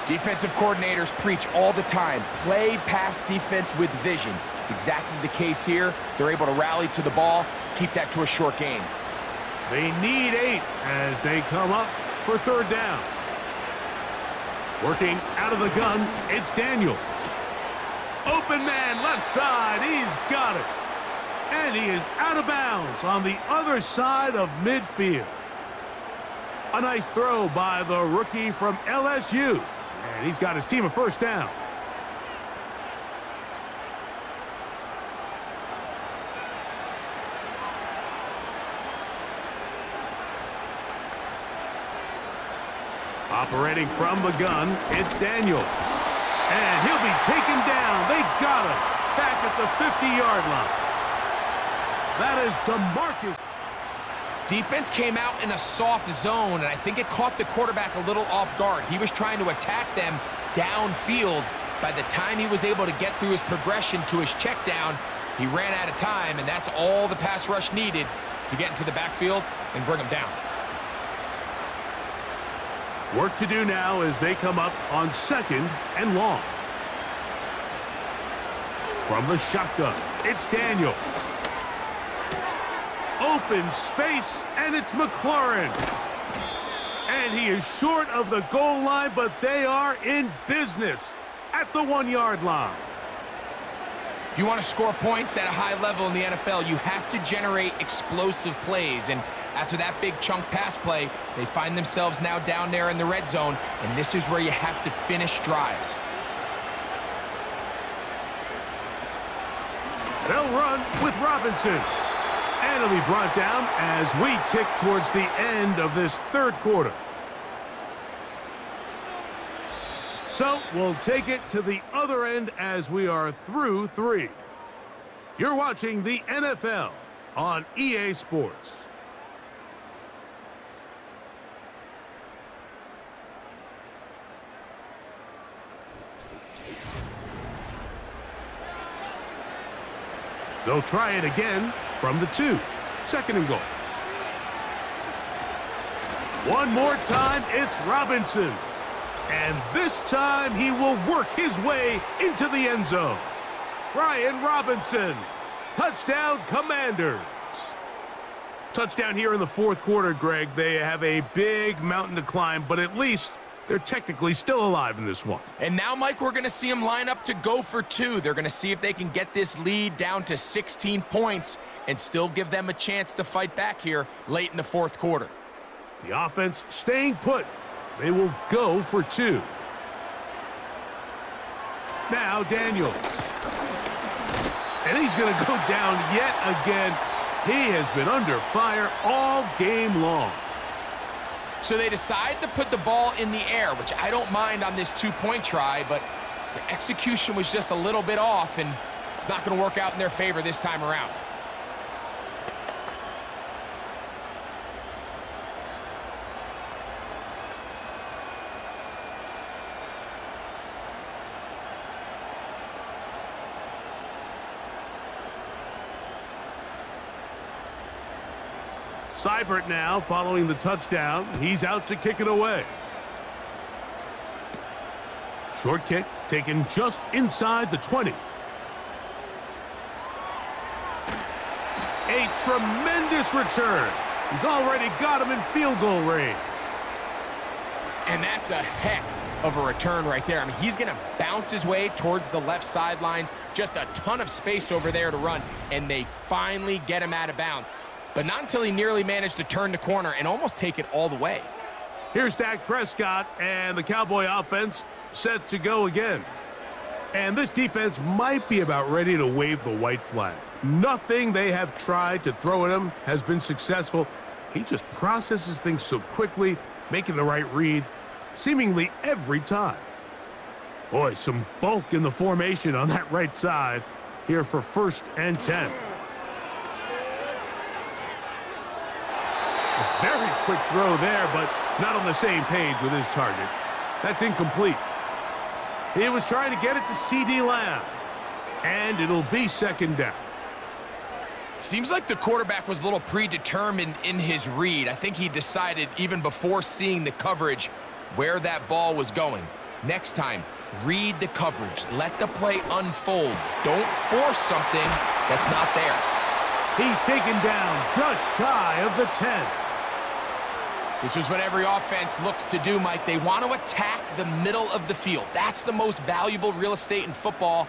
Defensive coordinators preach all the time, play pass defense with vision. It's exactly the case here. They're able to rally to the ball, keep that to a short game.
They need 8 as they come up for 3rd down. Working out of the gun, it's Daniels. Open man, left side, he's got it. And he is out of bounds on the other side of midfield. A nice throw by the rookie from LSU. And he's got his team a 1st down. Operating from the gun, it's Daniels. And he'll be taken down. They got him back at the 50-yard line. That is DeMarcus.
Defense came out in a soft zone, and I think it caught the quarterback a little off guard. He was trying to attack them downfield. By the time he was able to get through his progression to his check down, he ran out of time, and that's all the pass rush needed to get into the backfield and bring him down.
Work to do now as they come up on 2nd and long. From the shotgun, it's Daniels. Open space, and it's McLaurin. And he is short of the goal line, but they are in business at the 1-yard line.
If you want to score points at a high level in the NFL, you have to generate explosive plays. And after that big chunk pass play, they find themselves now down there in the red zone, and this is where you have to finish drives.
They'll run with Robinson. And he'll be brought down as we tick towards the end of this 3rd quarter. So we'll take it to the other end as we are through 3. You're watching the NFL on EA Sports. They'll try it again from the 2. 2nd and goal. One more time, it's Robinson. And this time he will work his way into the end zone. Brian Robinson. Touchdown, Commanders. Touchdown here in the 4th quarter, Greg. They have a big mountain to climb, but at least they're technically still alive in this one.
And now, Mike, we're going to see them line up to go for 2. They're going to see if they can get this lead down to 16 points and still give them a chance to fight back here late in the 4th quarter.
The offense staying put. They will go for 2. Now Daniels. And he's going to go down yet again. He has been under fire all game long.
So they decide to put the ball in the air, which I don't mind on this 2-point try, but the execution was just a little bit off, and it's not going to work out in their favor this time around.
Seibert now following the touchdown. He's out to kick it away. Short kick taken just inside the 20. A tremendous return. He's already got him in field goal range.
And that's a heck of a return right there. I mean, he's going to bounce his way towards the left sideline. Just a ton of space over there to run, and they finally get him out of bounds. But not until he nearly managed to turn the corner and almost take it all the way.
Here's Dak Prescott and the Cowboy offense set to go again. And this defense might be about ready to wave the white flag. Nothing they have tried to throw at him has been successful. He just processes things so quickly, making the right read, seemingly every time. Boy, some bulk in the formation on that right side here for 1st and 10. A very quick throw there, but not on the same page with his target. That's incomplete. He was trying to get it to C.D. Lamb. And it'll be 2nd down.
Seems like the quarterback was a little predetermined in his read. I think he decided even before seeing the coverage where that ball was going. Next time, read the coverage. Let the play unfold. Don't force something that's not there.
He's taken down just shy of the 10.
This is what every offense looks to do, Mike. They want to attack the middle of the field. That's the most valuable real estate in football.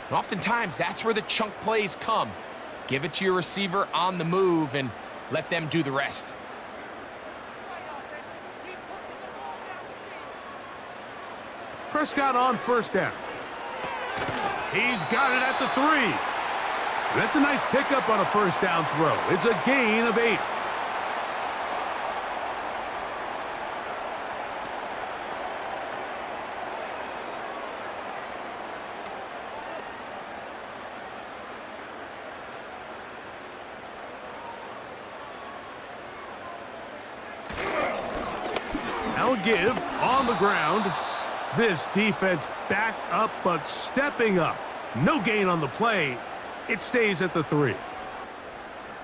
And oftentimes, that's where the chunk plays come. Give it to your receiver on the move and let them do the rest.
Prescott on first down. He's got it at the 3. That's a nice pickup on a first down throw. It's a gain of 8. Now a give on the ground. This defense back up, but stepping up. No gain on the play. It stays at the 3.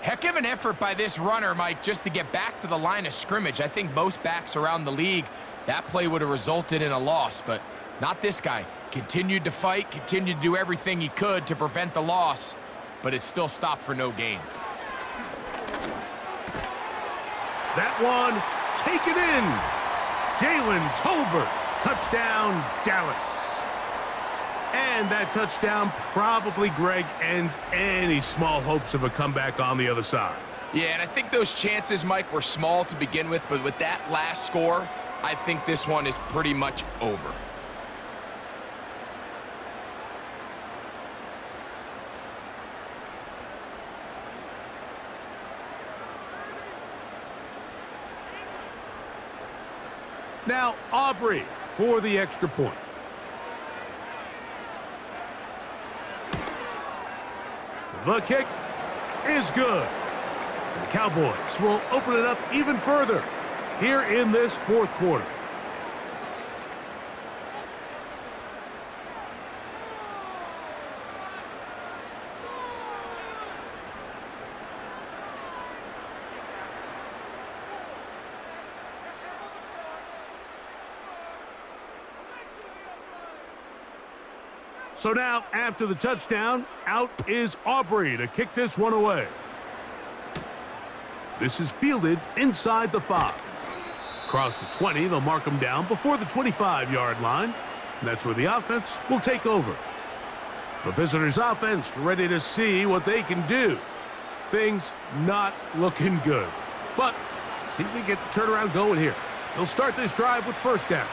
Heck of an effort by this runner, Mike, just to get back to the line of scrimmage. I think most backs around the league, that play would have resulted in a loss, but not this guy. Continued to fight, continued to do everything he could to prevent the loss, but it still stopped for no gain.
That one, take it in. Jalen Tolbert, touchdown, Dallas. And that touchdown probably, Greg, ends any small hopes of a comeback on the other side.
Yeah, and I think those chances, Mike, were small to begin with, but with that last score, I think this one is pretty much over.
Now, Aubrey for the extra point. The kick is good. The Cowboys will open it up even further here in this fourth quarter. So now, after the touchdown, out is Aubrey to kick this one away. This is fielded inside the 5. Across the 20, they'll mark him down before the 25-yard line. And that's where the offense will take over. The visitors' offense ready to see what they can do. Things not looking good. But see if they get the turnaround going here. They'll start this drive with first down.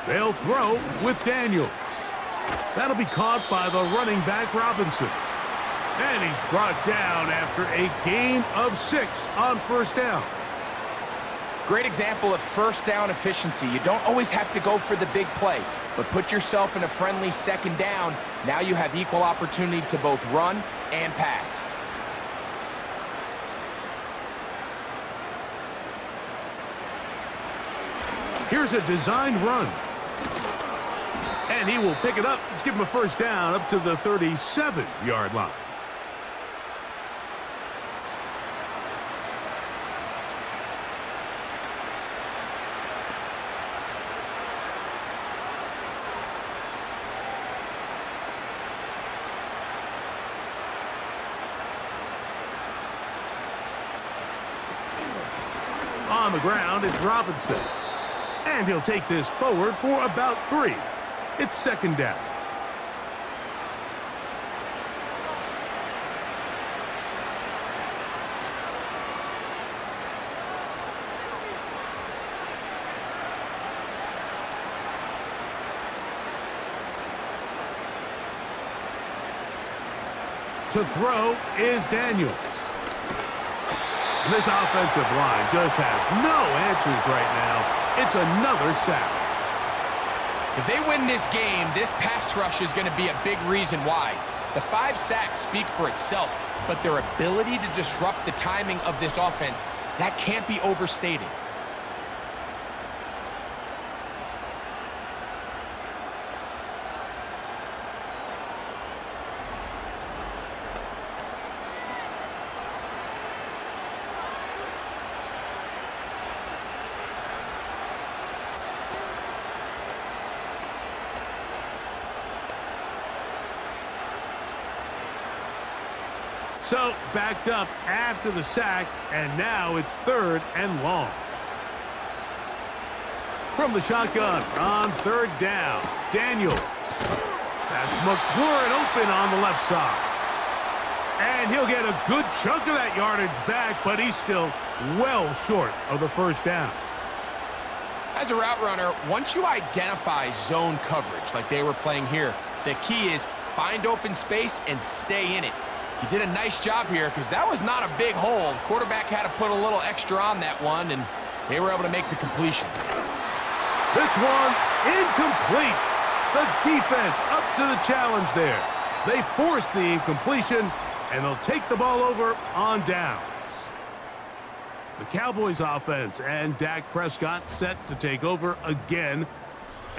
They'll throw with Daniels. That'll be caught by the running back, Robinson. And he's brought down after a gain of 6 on first down.
Great example of first down efficiency. You don't always have to go for the big play, but put yourself in a friendly second down. Now you have equal opportunity to both run and pass.
Here's a designed run. And he will pick it up. Let's give him a first down up to the 37-yard line. On the ground, it's Robinson. And he'll take this forward for about 3. It's second down. To throw is Daniels. And this offensive line just has no answers right now. It's another sack.
If they win this game, this pass rush is going to be a big reason why. The 5 sacks speak for itself, but their ability to disrupt the timing of this offense, that can't be overstated.
So, backed up after the sack, and now it's 3rd and long. From the shotgun on 3rd down, Daniels. That's McLaurin open on the left side. And he'll get a good chunk of that yardage back, but he's still well short of the 1st down.
As a route runner, once you identify zone coverage like they were playing here, the key is find open space and stay in it. He did a nice job here because that was not a big hole. The quarterback had to put a little extra on that one, and they were able to make the completion.
This one incomplete. The defense up to the challenge there. They force the incompletion, and they'll take the ball over on downs. The Cowboys offense and Dak Prescott set to take over again.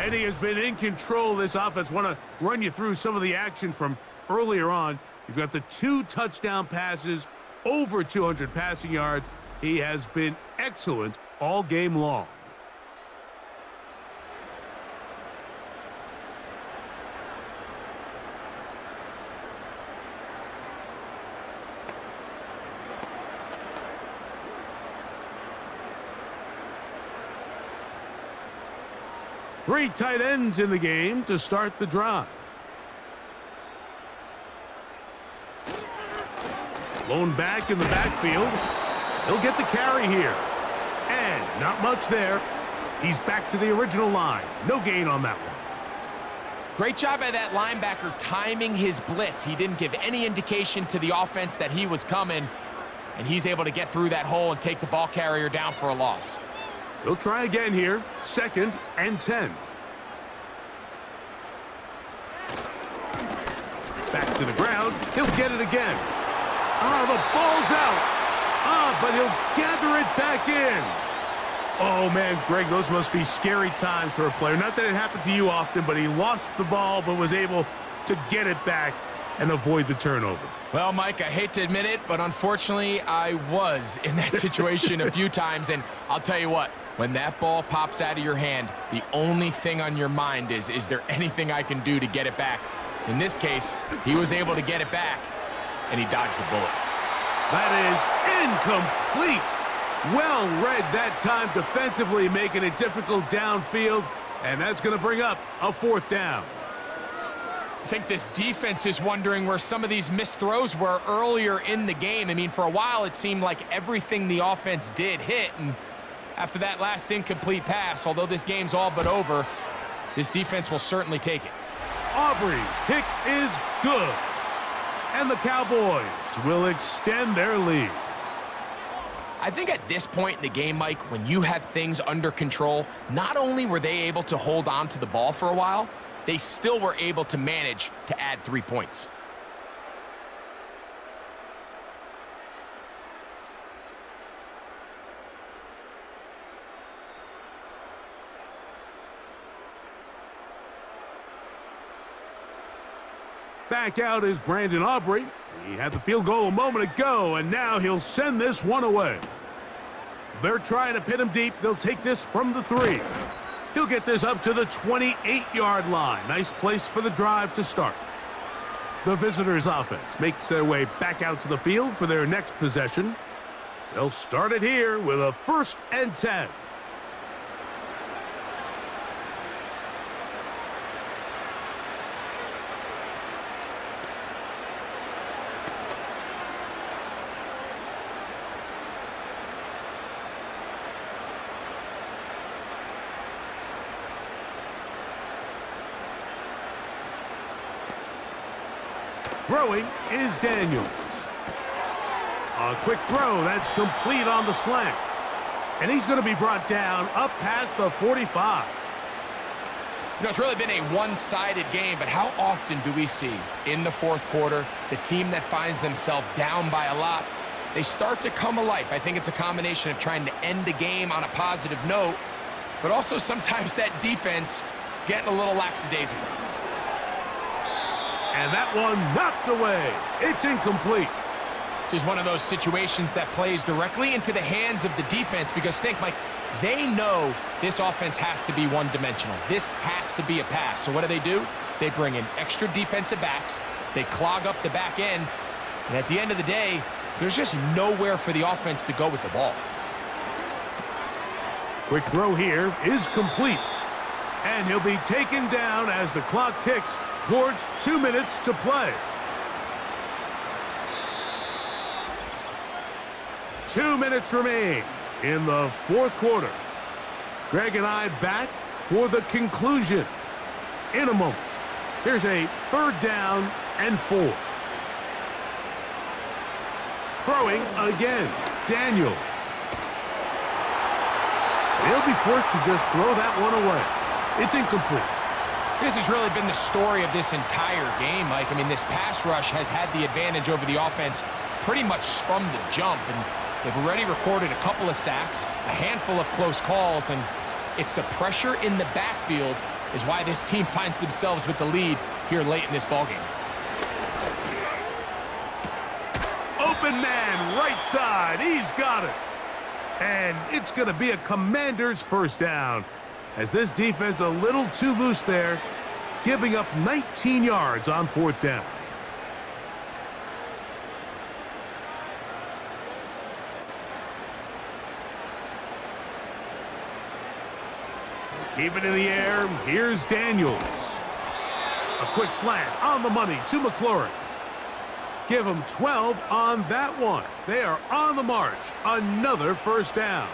And he has been in control of this offense. Want to run you through some of the action from earlier on. You've got the 2 touchdown passes, over 200 passing yards. He has been excellent all game long. Three tight ends in the game to start the drive. Lone back in the backfield. He'll get the carry here. And not much there. He's back to the original line. No gain on that one.
Great job by that linebacker timing his blitz. He didn't give any indication to the offense that he was coming, and he's able to get through that hole and take the ball carrier down for a loss.
He'll try again here. 2nd and 10. Back to the ground. He'll get it again. The ball's out. But he'll gather it back in. Oh, man, Greg, those must be scary times for a player. Not that it happened to you often, but he lost the ball but was able to get it back and avoid the turnover.
Well, Mike, I hate to admit it, but unfortunately, I was in that situation a few times, and I'll tell you what, when that ball pops out of your hand, the only thing on your mind is there anything I can do to get it back? In this case, he was able to get it back, and he dodged the bullet.
That is incomplete. Well read that time defensively, making it difficult downfield, and that's going to bring up a 4th down.
I think this defense is wondering where some of these missed throws were earlier in the game. I mean, for a while, it seemed like everything the offense did hit, and after that last incomplete pass, although this game's all but over, this defense will certainly take it.
Aubrey's kick is good. And the Cowboys will extend their lead.
I think at this point in the game, Mike, when you have things under control, not only were they able to hold on to the ball for a while, they still were able to manage to add 3 points.
Back out is Brandon Aubrey. He had the field goal a moment ago, and now he'll send this one away. They're trying to pin him deep. They'll take this from the 3. He'll get this up to the 28-yard line. Nice place for the drive to start. The visitors' offense makes their way back out to the field for their next possession. They'll start it here with a 1st and 10. Throwing is Daniels. A quick throw that's complete on the slant. And he's going to be brought down up past the 45.
You know, it's really been a one-sided game, but how often do we see in the fourth quarter the team that finds themselves down by a lot, they start to come alive? I think it's a combination of trying to end the game on a positive note, but also sometimes that defense getting a little lackadaisical.
And that one knocked away. It's incomplete.
This is one of those situations that plays directly into the hands of the defense because think, Mike, they know this offense has to be one-dimensional. This has to be a pass. So what do? They bring in extra defensive backs. They clog up the back end. And at the end of the day, there's just nowhere for the offense to go with the ball.
Quick throw here is complete. And he'll be taken down as the clock ticks towards 2 minutes to play. 2 minutes remain in the fourth quarter. Greg and I back for the conclusion in a moment. Here's a 3rd down and 4. Throwing again, Daniels. He'll be forced to just throw that one away. It's incomplete.
This has really been the story of this entire game, Mike. I mean, this pass rush has had the advantage over the offense pretty much from the jump, and they've already recorded a couple of sacks, a handful of close calls, and it's the pressure in the backfield is why this team finds themselves with the lead here late in this ballgame.
Open man, right side. He's got it. And it's going to be a Commanders first down, as this defense a little too loose there, giving up 19 yards on 4th down. Keep it in the air. Here's Daniels. A quick slant on the money to McLaurin. Give them 12 on that one. They are on the march. Another first down.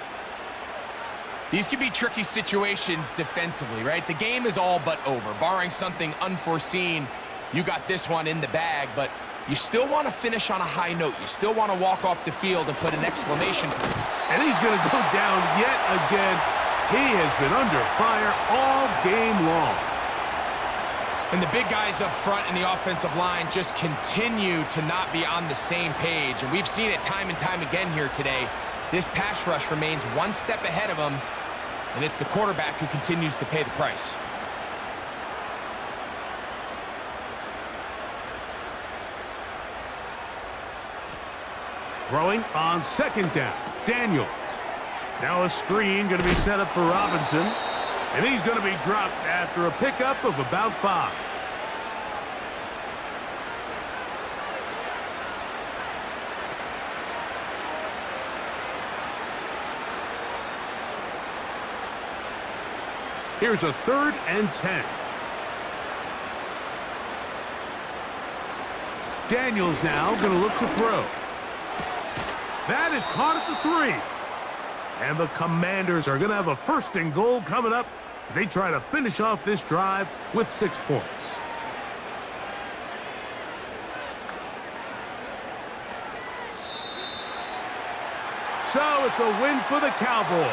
These can be tricky situations defensively, right? The game is all but over. Barring something unforeseen, you got this one in the bag, but you still want to finish on a high note. You still want to walk off the field and put an exclamation.
And he's going to go down yet again. He has been under fire all game long.
And the big guys up front in the offensive line just continue to not be on the same page. And we've seen it time and time again here today. This pass rush remains one step ahead of them, and it's the quarterback who continues to pay the price.
Throwing on 2nd down, Daniels. Now a screen going to be set up for Robinson, and he's going to be dropped after a pickup of about 5. Here's a 3rd and 10. Daniels now going to look to throw. That is caught at the 3. And the Commanders are going to have a 1st and goal coming up as they try to finish off this drive with 6 points. So it's a win for the Cowboys.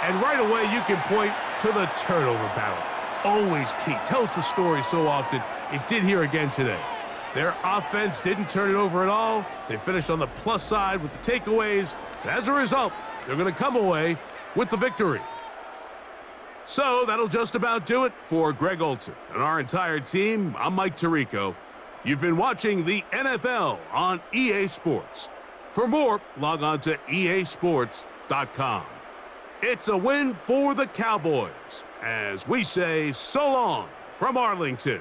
And right away you can point to the turnover battle. Always key. Tells the story so often. It did here again today. Their offense didn't turn it over at all. They finished on the plus side with the takeaways. And as a result, they're going to come away with the victory. So that'll just about do it for Greg Olson and our entire team. I'm Mike Tirico. You've been watching the NFL on EA Sports. For more, log on to easports.com. It's a win for the Cowboys, as we say so long from Arlington.